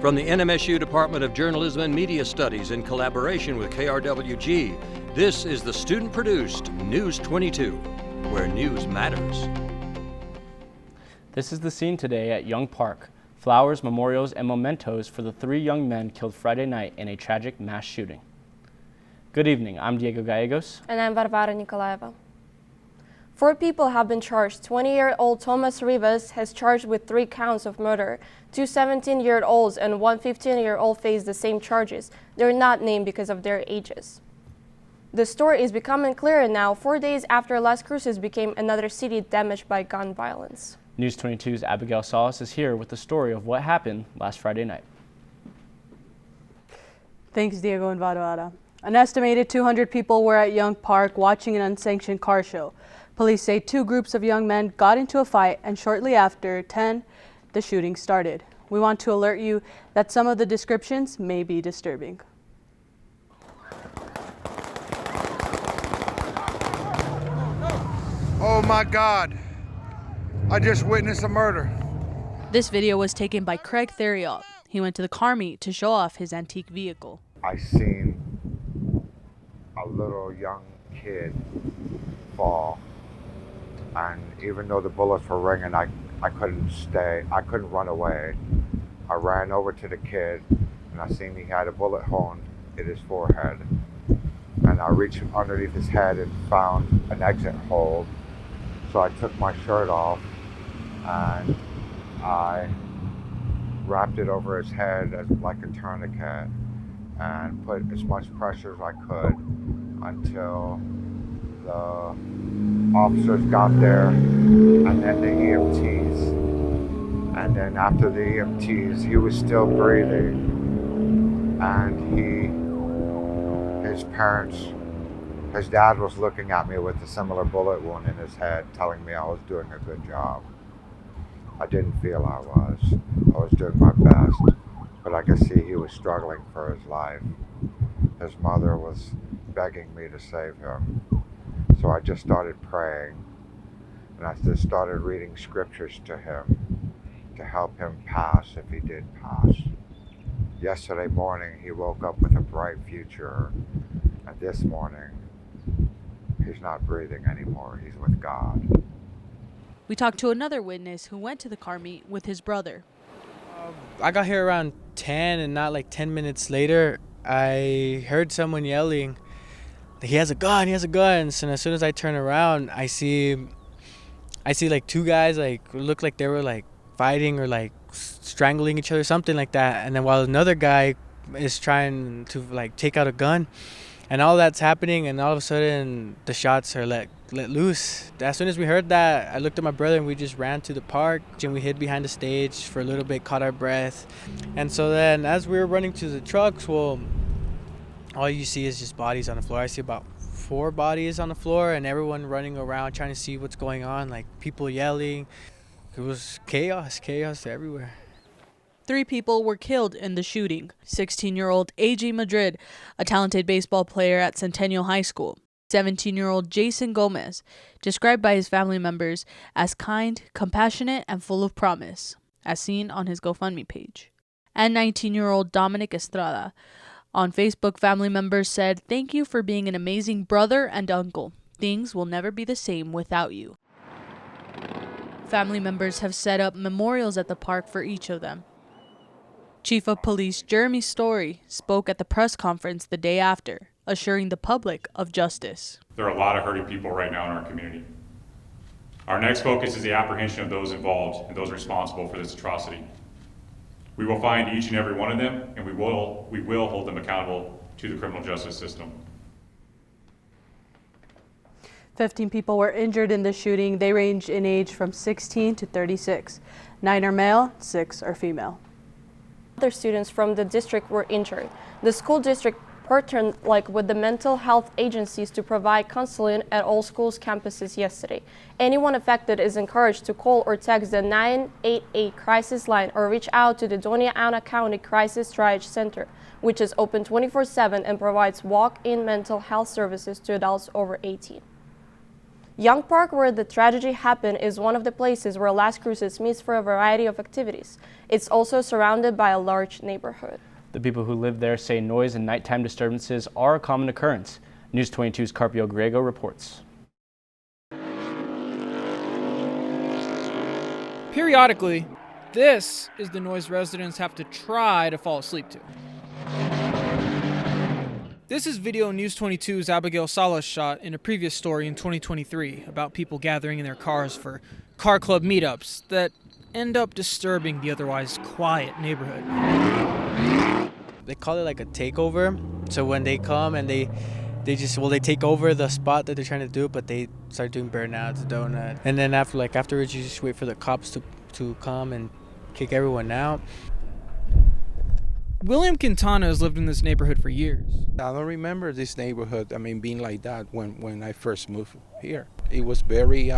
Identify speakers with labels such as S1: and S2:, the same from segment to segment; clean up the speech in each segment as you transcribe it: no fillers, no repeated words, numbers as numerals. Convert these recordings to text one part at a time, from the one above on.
S1: From the NMSU Department of Journalism and Media Studies in collaboration with KRWG, this is the student-produced News 22, where news matters.
S2: This is the scene today at Young Park. Flowers, memorials, and mementos for the 3 young men killed Friday night in a tragic mass shooting. Good evening, I'm Diego Gallegos.
S3: And I'm Varvara Nikolaeva. 4 people have been charged. 20-year-old Tomas Rivas has charged with 3 counts of murder. 2 17-year-olds and 1 15-year-old face the same charges. They're not named because of their ages. The story is becoming clearer now, 4 days after Las Cruces became another city damaged by gun violence.
S2: News 22's Abigail Salas is here with the story of what happened last Friday night.
S4: Thanks, Diego and Varvara. An estimated 200 people were at Young Park watching an unsanctioned car show. Police say 2 groups of young men got into a fight, and shortly after 10, the shooting started. We want to alert you that some of the descriptions may be disturbing.
S5: Oh my God, I just witnessed a murder.
S4: This video was taken by Craig Theriot. He went to the car meet to show off his antique vehicle.
S6: I seen a little young kid fall, and even though the bullets were ringing, I couldn't run away. I ran over to the kid, and I seen he had a bullet honed in his forehead. And I reached underneath his head and found an exit hole. So I took my shirt off, and I wrapped it over his head as like a tourniquet, and put as much pressure as I could until the officers got there, and then the EMTs. And then after the EMTs, he was still breathing, and his dad was looking at me with a similar bullet wound in his head, telling me I was doing a good job. I didn't feel I was. I was doing my best, but I could see he was struggling for his life. His mother was begging me to save him. So I just started praying, and I just started reading scriptures to him to help him pass if he did pass. Yesterday morning, he woke up with a bright future, and this morning, he's not breathing anymore. He's with God.
S4: We talked to another witness who went to the car meet with his brother.
S7: I got here around 10, and not like 10 minutes later, I heard someone yelling, he has a gun, he has a gun. So as soon as I turn around, I see like 2 guys like look like they were like fighting or like strangling each other, something like that. And then while another guy is trying to like take out a gun, and all that's happening, and all of a sudden the shots are let loose. As soon as we heard that, I looked at my brother and we just ran to the park, and we hid behind the stage for a little bit, caught our breath. And so then as we were running to the trucks, well, all you see is just bodies on the floor. I see about 4 bodies on the floor, and everyone running around trying to see what's going on, like people yelling. It was chaos everywhere.
S4: 3 people were killed in the shooting. 16-year-old A.J. Madrid, a talented baseball player at Centennial High School. 17-year-old Jason Gomez, described by his family members as kind, compassionate, and full of promise, as seen on his GoFundMe page. And 19-year-old Dominic Estrada. On Facebook, family members said, "Thank you for being an amazing brother and uncle. Things will never be the same without you." Family members have set up memorials at the park for each of them. Chief of Police Jeremy Story spoke at the press conference the day after, assuring the public of justice.
S8: There are a lot of hurting people right now in our community. Our next focus is the apprehension of those involved and those responsible for this atrocity. We will find each and every one of them, and we will hold them accountable to the criminal justice system.
S4: 15 people were injured in the shooting. They range in age from 16 to 36. 9 are male, 6 are female.
S3: Other students from the district were injured. The school district partnered with the mental health agencies to provide counseling at all schools' campuses yesterday. Anyone affected is encouraged to call or text the 988 crisis line or reach out to the Doña Ana County Crisis Triage Center, which is open 24/7 and provides walk-in mental health services to adults over 18. Young Park, where the tragedy happened, is one of the places where Las Cruces meets for a variety of activities. It's also surrounded by a large neighborhood.
S2: The people who live there say noise and nighttime disturbances are a common occurrence. News 22's Carpio Griego reports.
S9: Periodically, this is the noise residents have to try to fall asleep to. This is video News22's Abigail Salas shot in a previous story in 2023 about people gathering in their cars for car club meetups that end up disturbing the otherwise quiet neighborhood.
S7: They call it like a takeover. So when they come and they take over the spot that they're trying to do, but they start doing burnouts, donut. And then afterwards you just wait for the cops to come and kick everyone out.
S9: William Quintana has lived in this neighborhood for years.
S10: I don't remember this neighborhood, being like that when I first moved here. It was very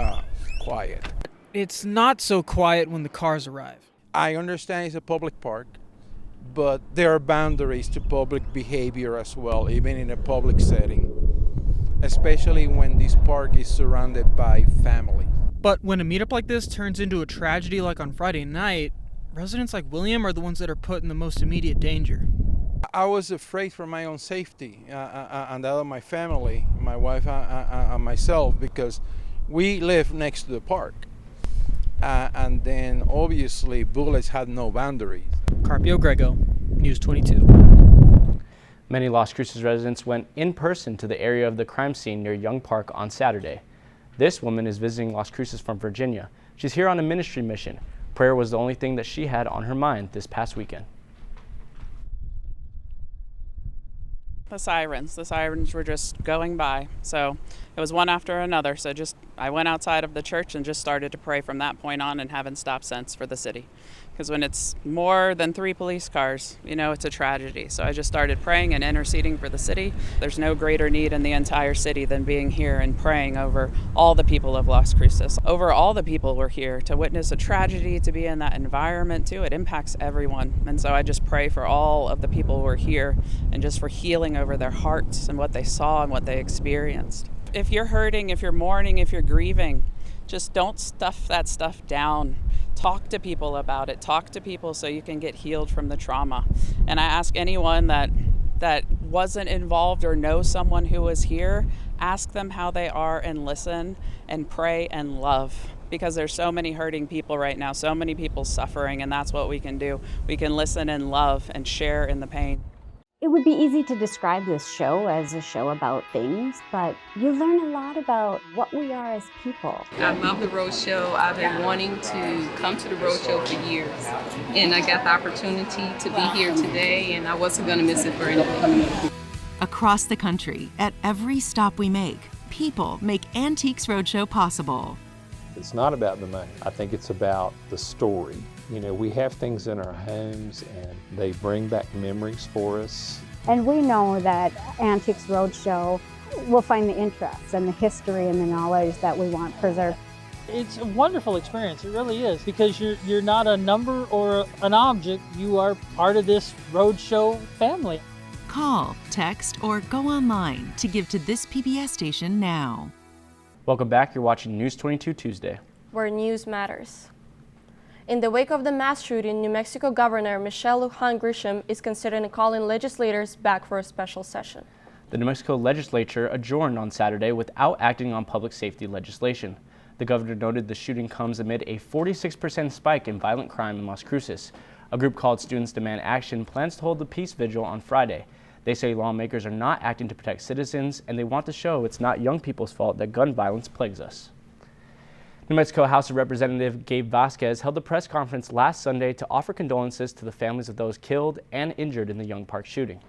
S10: quiet.
S9: It's not so quiet when the cars arrive.
S10: I understand it's a public park, but there are boundaries to public behavior as well, even in a public setting, especially when this park is surrounded by families.
S9: But when a meetup like this turns into a tragedy like on Friday night, residents like William are the ones that are put in the most immediate danger.
S10: I was afraid for my own safety and that of my family, my wife and myself, because we live next to the park. And then obviously bullets had no boundaries.
S9: Carpio Griego, News 22.
S2: Many Las Cruces residents went in person to the area of the crime scene near Young Park on Saturday. This woman is visiting Las Cruces from Virginia. She's here on a ministry mission. Prayer was the only thing that she had on her mind this past weekend.
S11: The sirens were just going by. So it was one after another. So I went outside of the church and just started to pray from that point on and haven't stopped since for the city. Because when it's more than 3 police cars, it's a tragedy. So I just started praying and interceding for the city. There's no greater need in the entire city than being here and praying over all the people of Las Cruces. Over all the people were here to witness a tragedy, to be in that environment too. It impacts everyone. And so I just pray for all of the people who are here and just for healing over their hearts and what they saw and what they experienced. If you're hurting, if you're mourning, if you're grieving, just don't stuff that stuff down. Talk to people about it. Talk to people so you can get healed from the trauma. And I ask anyone that wasn't involved or knows someone who was here, ask them how they are and listen and pray and love. Because there's so many hurting people right now, so many people suffering, and that's what we can do. We can listen and love and share in the pain.
S12: It would be easy to describe this show as a show about things, but you learn a lot about what we are as people.
S13: I love the road show. I've been wanting to come to the road show for years, and I got the opportunity to be here today, and I wasn't going to miss it for anything.
S14: Across the country, at every stop we make, people make Antiques Roadshow possible.
S15: It's not about the money. I think it's about the story. We have things in our homes and they bring back memories for us.
S12: And we know that Antiques Roadshow will find the interests and the history and the knowledge that we want preserved.
S16: It's a wonderful experience, it really is, because you're not a number or an object, you are part of this roadshow family.
S14: Call, text, or go online to give to this PBS station now.
S2: Welcome back, you're watching News 22 Tuesday,
S3: where news matters. In the wake of the mass shooting, New Mexico Governor Michelle Lujan Grisham is considering calling legislators back for a special session.
S2: The New Mexico legislature adjourned on Saturday without acting on public safety legislation. The governor noted the shooting comes amid a 46% spike in violent crime in Las Cruces. A group called Students Demand Action plans to hold the peace vigil on Friday. They say lawmakers are not acting to protect citizens, and they want to show it's not young people's fault that gun violence plagues us. New Mexico House of Representative Gabe Vasquez held a press conference last Sunday to offer condolences to the families of those killed and injured in the Young Park shooting.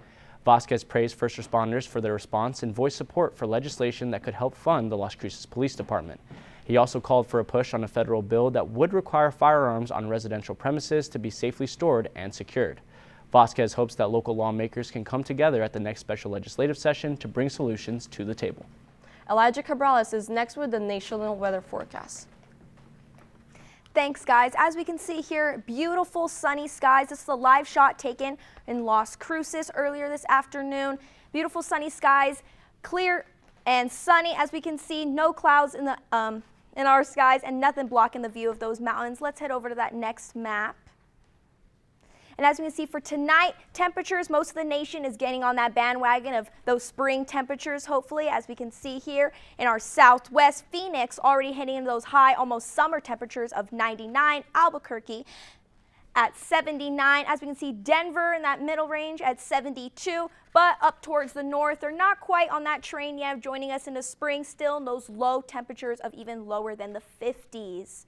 S2: Vasquez praised first responders for their response and voiced support for legislation that could help fund the Las Cruces Police Department. He also called for a push on a federal bill that would require firearms on residential premises to be safely stored and secured. Vasquez hopes that local lawmakers can come together at the next special legislative session to bring solutions to the table.
S3: Elijah Cabrales is next with the national weather forecast.
S17: Thanks, guys. As we can see here, beautiful sunny skies. This is a live shot taken in Las Cruces earlier this afternoon. Beautiful sunny skies, clear and sunny. As we can see, no clouds in our skies and nothing blocking the view of those mountains. Let's head over to that next map. And as we can see for tonight, temperatures, most of the nation is getting on that bandwagon of those spring temperatures, hopefully. As we can see here in our southwest, Phoenix already hitting those high, almost summer temperatures of 99, Albuquerque at 79. As we can see, Denver in that middle range at 72, but up towards the north, they're not quite on that train yet, joining us into spring, still in those low temperatures of even lower than the 50s.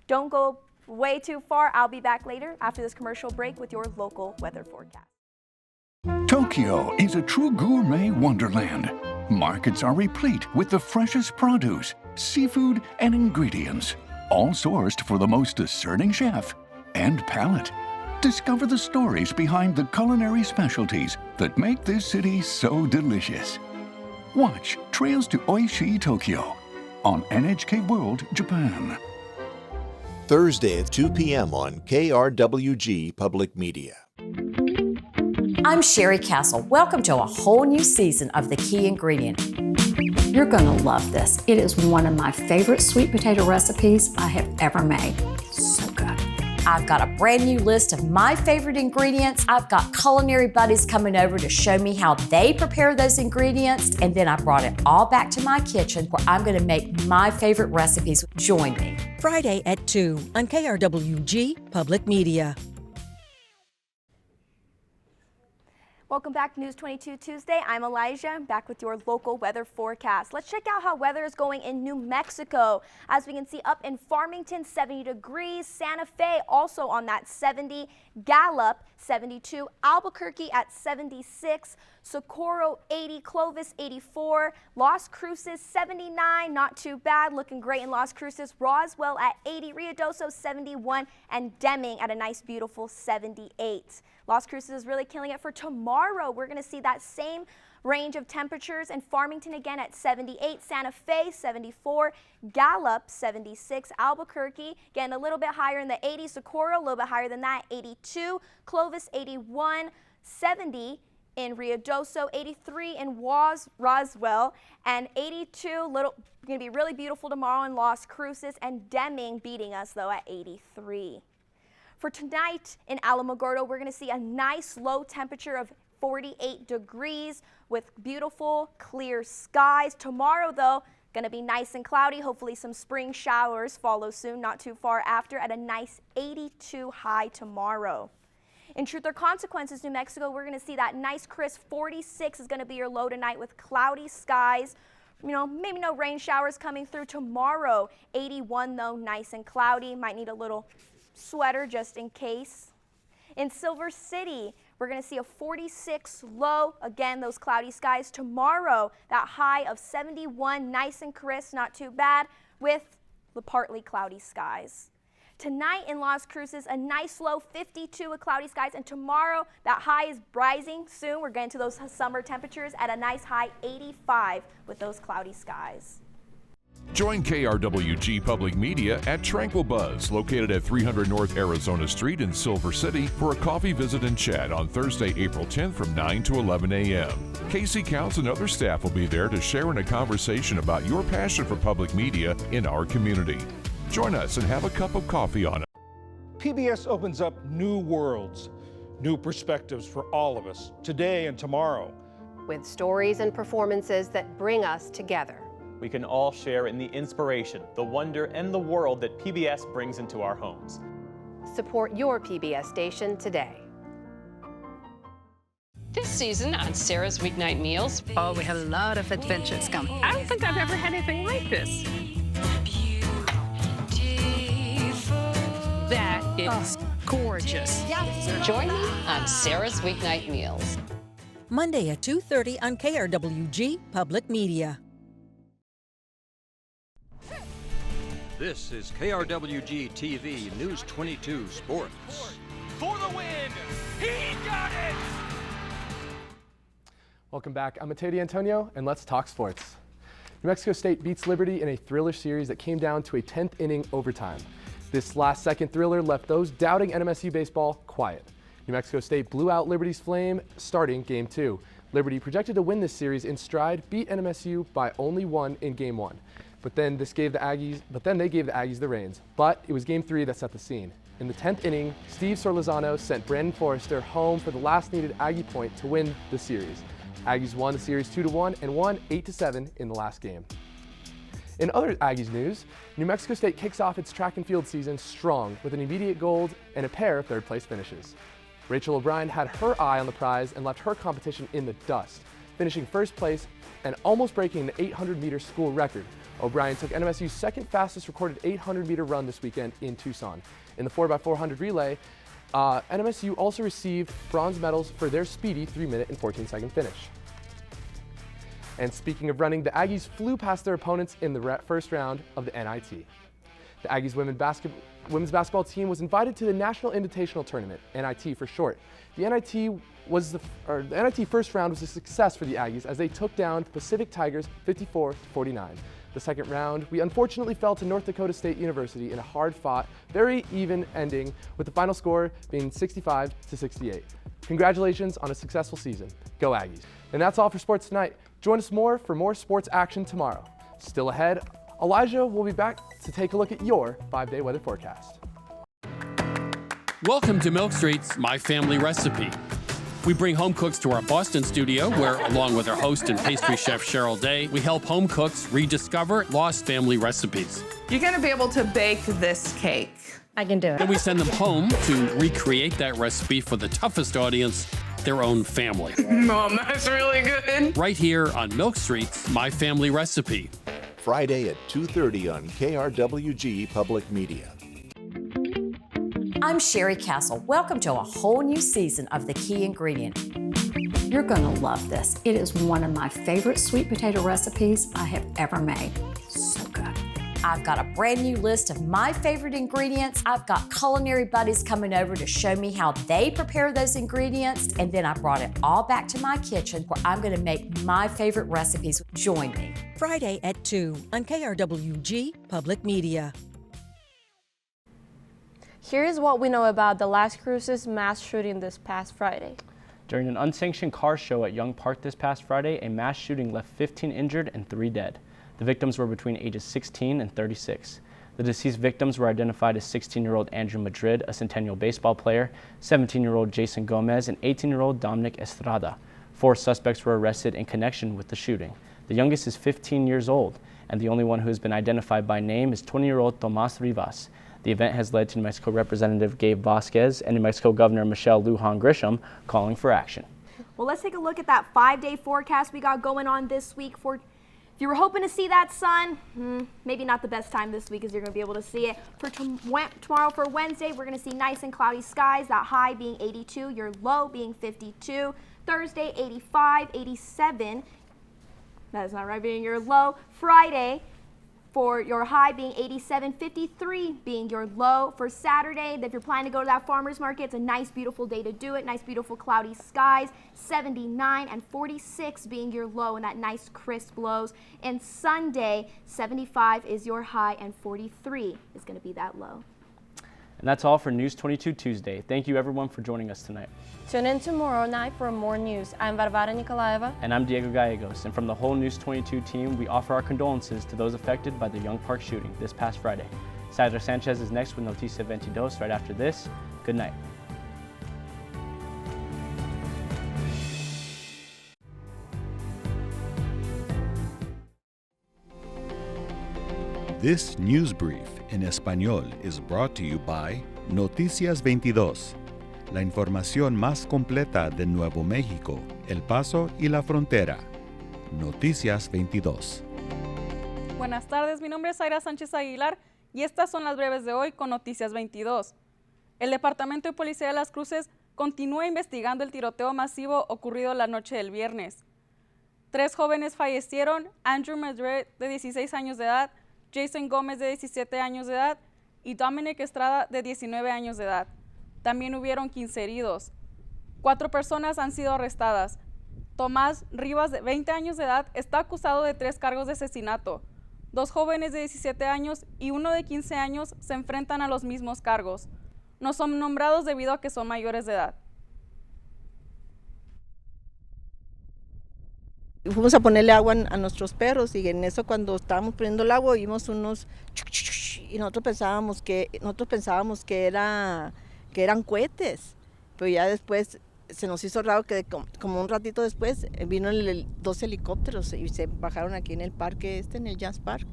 S17: Don't go way too far. I'll be back later after this commercial break with your local weather forecast.
S18: Tokyo is a true gourmet wonderland. Markets are replete with the freshest produce, seafood, and ingredients, all sourced for the most discerning chef and palate. Discover the stories behind the culinary specialties that make this city so delicious. Watch Trails to Oishi Tokyo on NHK World Japan.
S19: Thursday at 2 p.m. on KRWG-Public Media.
S20: I'm Sherry Castle. Welcome to a whole new season of The Key Ingredient. You're going to love this. It is one of my favorite sweet potato recipes I have ever made. So good. I've got a brand new list of my favorite ingredients. I've got culinary buddies coming over to show me how they prepare those ingredients. And then I brought it all back to my kitchen where I'm going to make my favorite recipes. Join me.
S21: Friday at 2 on KRWG Public Media.
S17: Welcome back to News 22 Tuesday. I'm Elijah, back with your local weather forecast. Let's check out how weather is going in New Mexico. As we can see, up in Farmington, 70 degrees. Santa Fe also on that 70. Gallup, 72. Albuquerque at 76. Socorro, 80. Clovis, 84. Las Cruces, 79. Not too bad. Looking great in Las Cruces. Roswell at 80. Ruidoso, 71. And Deming at a nice, beautiful 78. Las Cruces is really killing it for tomorrow. We're going to see that same range of temperatures in Farmington again at 78, Santa Fe 74, Gallup 76, Albuquerque getting a little bit higher in the 80s, Socorro a little bit higher than that, 82, Clovis 81, 70 in Ruidoso, 83 in Roswell, and 82 going to be really beautiful tomorrow in Las Cruces, and Deming beating us though at 83. For tonight in Alamogordo, we're going to see a nice low temperature of 48 degrees with beautiful clear skies. Tomorrow, though, going to be nice and cloudy. Hopefully some spring showers follow soon, not too far after, at a nice 82 high tomorrow. In Truth or Consequences, New Mexico, we're going to see that nice crisp 46 is going to be your low tonight with cloudy skies. Maybe no rain showers coming through tomorrow. 81, though, nice and cloudy. Might need a little sweater just in case. In Silver City, we're going to see a 46 low. Again, those cloudy skies. Tomorrow, that high of 71, nice and crisp, not too bad, with the partly cloudy skies. Tonight in Las Cruces, a nice low 52 with cloudy skies. And tomorrow, that high is rising soon. We're getting to those summer temperatures at a nice high 85 with those cloudy skies.
S22: Join KRWG Public Media at Tranquil Buzz, located at 300 North Arizona Street in Silver City, for a coffee visit and chat on Thursday, April 10th from 9 to 11 a.m. Casey Counts and other staff will be there to share in a conversation about your passion for public media in our community. Join us and have a cup of coffee on it.
S23: PBS opens up new worlds, new perspectives for all of us, today and tomorrow.
S24: With stories and performances that bring us together.
S25: We can all share in the inspiration, the wonder, and the world that PBS brings into our homes.
S24: Support your PBS station today.
S26: This season on Sarah's Weeknight Meals.
S27: Oh, we have a lot of adventures coming.
S26: I don't think I've ever had anything like this. That is gorgeous. Join me on Sarah's Weeknight Meals.
S21: Monday at 2:30 on KRWG Public Media.
S1: This is KRWG-TV News 22 Sports.
S28: For the win! He got it!
S29: Welcome back. I'm Mateo D'Antonio, and let's talk sports. New Mexico State beats Liberty in a thriller series that came down to a 10th inning overtime. This last-second thriller left those doubting NMSU baseball quiet. New Mexico State blew out Liberty's flame starting Game 2. Liberty, projected to win this series in stride, beat NMSU by only 1 in Game 1. But then they gave the Aggies the reins. But it was Game 3 that set the scene. In the 10th inning, Steve Sorlizano sent Brandon Forrester home for the last needed Aggie point to win the series. Aggies won the series 2-1 and won 8-7 in the last game. In other Aggies news, New Mexico State kicks off its track and field season strong with an immediate gold and a pair of third-place finishes. Rachel O'Brien had her eye on the prize and left her competition in the dust, finishing first place and almost breaking the 800-meter school record. O'Brien took NMSU's second fastest recorded 800-meter run this weekend in Tucson. In the 4x400 relay, NMSU also received bronze medals for their speedy 3-minute and 14-second finish. And speaking of running, the Aggies flew past their opponents in the first round of the NIT. The Aggies women's basketball team was invited to the National Invitational Tournament, NIT for short. The NIT first round was a success for the Aggies as they took down Pacific Tigers 54-49. The second round, we unfortunately fell to North Dakota State University in a hard-fought, very even ending, with the final score being 65-68. Congratulations on a successful season. Go Aggies. And that's all for sports tonight. Join us for more sports action tomorrow. Still ahead, Elijah will be back to take a look at your 5-day weather forecast.
S4: Welcome to Milk Street's My Family Recipe. We bring home cooks to our Boston studio where, along with our host and pastry chef Cheryl Day, we help home cooks rediscover lost family recipes.
S5: You're going to be able to bake this cake.
S6: I can do it.
S4: Then we send them home to recreate that recipe for the toughest audience, their own family.
S5: Mom, that's really good.
S4: Right here on Milk Street's My Family Recipe.
S19: Friday at 2:30 on KRWG-Public Media.
S20: I'm Sherry Castle. Welcome to a whole new season of The Key Ingredient. You're going to love this. It is one of my favorite sweet potato recipes I have ever made. So good. I've got a brand new list of my favorite ingredients. I've got culinary buddies coming over to show me how they prepare those ingredients. And then I brought it all back to my kitchen where I'm going to make my favorite recipes. Join me.
S21: Friday at 2 on KRWG-Public Media.
S3: Here is what we know about the last Cruces mass shooting this past Friday.
S2: During an unsanctioned car show at Young Park this past Friday, a mass shooting left 15 injured and 3 dead. The victims were between ages 16 and 36. The deceased victims were identified as 16-year-old Andrew Madrid, a Centennial baseball player, 17-year-old Jason Gomez, and 18-year-old Dominic Estrada. 4 suspects were arrested in connection with the shooting. The youngest is 15 years old, and the only one who has been identified by name is 20-year-old Tomas Rivas. The event has led to New Mexico Representative Gabe Vasquez and New Mexico Governor Michelle Lujan Grisham calling for action.
S17: Well, let's take a look at that 5-day forecast we got going on this week. If you were hoping to see that sun, maybe not the best time this week as you're going to be able to see it. For tomorrow, for Wednesday, we're going to see nice and cloudy skies, that high being 82, your low being 52. Thursday, 85, 87. That is not right, being your low. Friday, for your high being 87, 53 being your low. For Saturday, if you're planning to go to that farmer's market, it's a nice, beautiful day to do it. Nice, beautiful, cloudy skies, 79 and 46 being your low, and that nice, crisp lows. And Sunday, 75 is your high, and 43 is going to be that low.
S2: And that's all for News 22 Tuesday. Thank you, everyone, for joining us tonight.
S3: Tune in tomorrow night for more news. I'm Varvara Nikolaeva.
S2: And I'm Diego Gallegos. And from the whole News 22 team, we offer our condolences to those affected by the Young Park shooting this past Friday. Sandra Sanchez is next with News22 right after this. Good night.
S7: This news brief en español is brought to you by Noticias 22, la información más completa de Nuevo México, El Paso y la frontera. Noticias 22.
S8: Buenas tardes, mi nombre es Zaira Sánchez Aguilar y estas son las breves de hoy con Noticias 22. El Departamento de Policía de las Cruces continúa investigando el tiroteo masivo ocurrido la noche del viernes. 3 jóvenes fallecieron, Andrew Madrid, de 16 años de edad, Jason Gómez, de 17 años de edad, y Dominic Estrada, de 19 años de edad. También hubieron 15 heridos. 4 personas han sido arrestadas. Tomás Rivas, de 20 años de edad, está acusado de 3 cargos de asesinato. 2 jóvenes de 17 años y uno de 15 años se enfrentan a los mismos cargos. No son nombrados debido a que son mayores de edad.
S6: Fuimos a ponerle agua a nuestros perros y en eso cuando estábamos poniendo el agua vimos unos y nosotros pensábamos que eran cohetes, pero ya después se nos hizo raro que como un ratito después vino 2 helicópteros y se bajaron aquí en el parque en el Jazz Park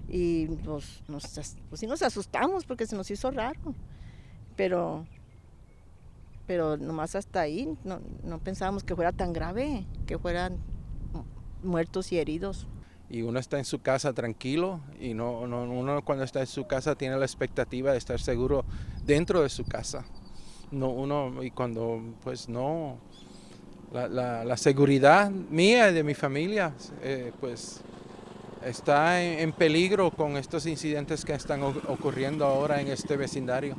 S6: y sí nos asustamos porque se nos hizo raro, pero nomás hasta ahí, no pensábamos que fuera tan grave, que fueran muertos y heridos.
S9: Y uno está en su casa tranquilo y uno cuando está en su casa tiene la expectativa de estar seguro dentro de su casa. Y cuando pues no, la seguridad mía y de mi familia pues está en peligro con estos incidentes que están ocurriendo ahora en este vecindario.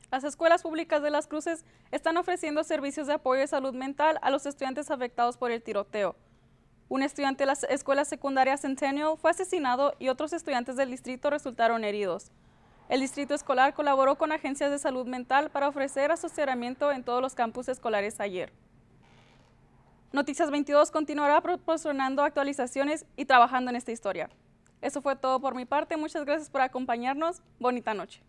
S8: Las escuelas públicas de Las Cruces están ofreciendo servicios de apoyo de salud mental a los estudiantes afectados por el tiroteo. Un estudiante de la escuela secundaria Centennial fue asesinado y otros estudiantes del distrito resultaron heridos. El distrito escolar colaboró con agencias de salud mental para ofrecer asesoramiento en todos los campus escolares ayer. Noticias 22 continuará proporcionando actualizaciones y trabajando en esta historia. Eso fue todo por mi parte. Muchas gracias por acompañarnos. Bonita noche.